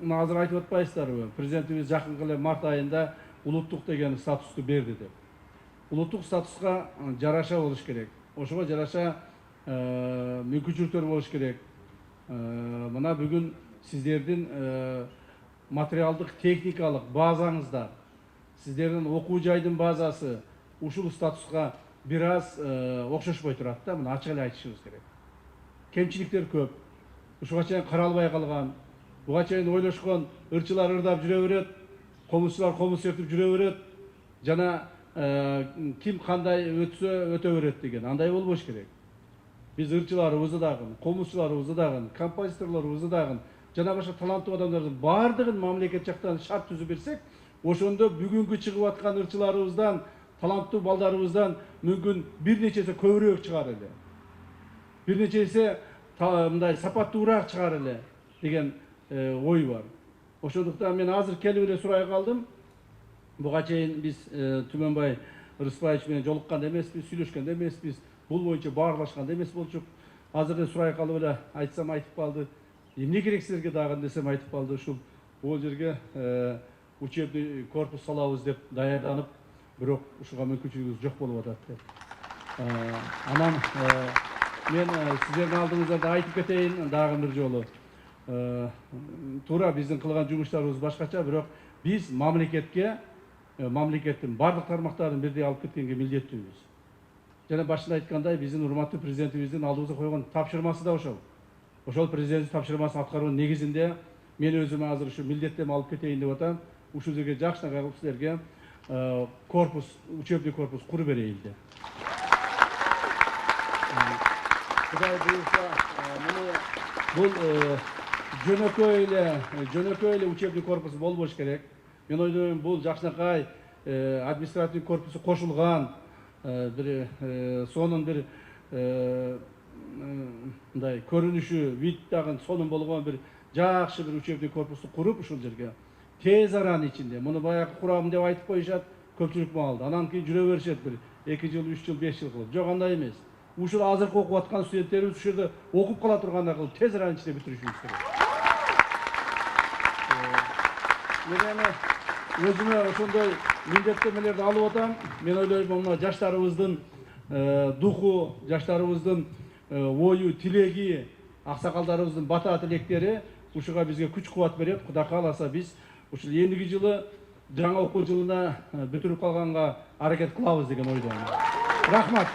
азыр айтып атпайсыздарбы, президентибиз жакынкы эле март айында улуттук деген статусту берди деп. Улуттук статуска жараша болуш керек. Ошого жараша мүмкүнчүлүктөр болуш керек. Мына бүгүн сиздердин материалдык техникалык базаңызда, сиздердин окуу жайдын базасы ушул статуска бир аз окшошпой турат да, мына ачык эле айтышыбыз керек. Кемчиликтер көп. Ушуга чейин каралбай калган, буга чейин ойлошкон ырчылар ырдап жүрө берет, комузчулар комуз чертип жүрө берет, жана ким кандай өтсө өтө берет деген. Андай болбош керек. Биз ырчыларыбызды дагы, комузчуларыбызды дагы, композиторлорубузду дагы, жана башка таланттуу адамдардын бардыгын мамлекет жактан шарт түзүп берсек, ошондо бүгүнкү чыгып аткан ырчыларыбыздан, таланттуу балдарыбыздан мүмкүн бир нечеси көбүрөөк чыгар эле. Бир нечеси мындай сапаттуураак чыгар эле деген ой бар. Ошондуктан мен азыр келип эле сурай калдым. Буга чейин биз Түмөнбай Рыспаевич менен жолуккан эмеспиз, сүйлөшкөн эмеспиз, бул боюнча баарлашкан эмес болчук. Азыр эле сурай калып эле айтсам айтып калды. Эмне керек силерге дагы десем айтып калды. Ушул бул жерге учебный корпус салабыз деп даярданып, бирок ушуга мүмкүнчүлүгүбүз жок болуп атат деп. Анан мен сиздердин алдыңыздарда айтып кетейин дагы бир жолу. Туура биздин кылган жумуштарыбыз башкача, бирок биз мамлекеттин бардык тармактарын бирдей алып кеткенге милдеттүүбүз. Жана башында айткандай, биздин урматтуу президентибиздин алдыбызга койгон тапшырмасы да ошол. Ошол президенттин тапшырмасын аткаруунун негизинде мен өзүм азыр ушу милдеттеме алып кетейин деп атам. Ушул жерге жакшына кылып силерге корпус, учебный корпус куруп берейин деп. Кудай буюрса, бул жөнөкөй эле учебный корпус болбош керек. Мен ойлойм, бул жакшынакай административный корпусу кошулган, бир сонун бир мындай көрүнүшү, вид дагы сонун болгон бир жакшы бир учебный корпусту куруп ушул жерге тез аранын ичинде, муну баягы курам деп айтып коюшат көпчүлүк маалда. Анан кийин жүрө беришет бир 2 жыл, 3 жыл, 5 жыл кылып. Жок, андай эмес. Ушул азыркы окуп аткан студенттерибиз ушул жерде окуп кала тургандай кылып тез аранын ичинде бүтүрүшүбүз керек. Мен өзүмө ошондой милдеттемелерди алып атам. Мен ойлойм, мына жаштарыбыздын духу, жаштарыбыздын ою, тилеги, аксакалдарыбыздын бата тилектери ушуга бизге күч кубат берет. Кудай кааласа биз ушул эндиги жылы жаңы окуу жылына бүтүрүп калганга аракет кылабыз деген ойдомун. Рахмат.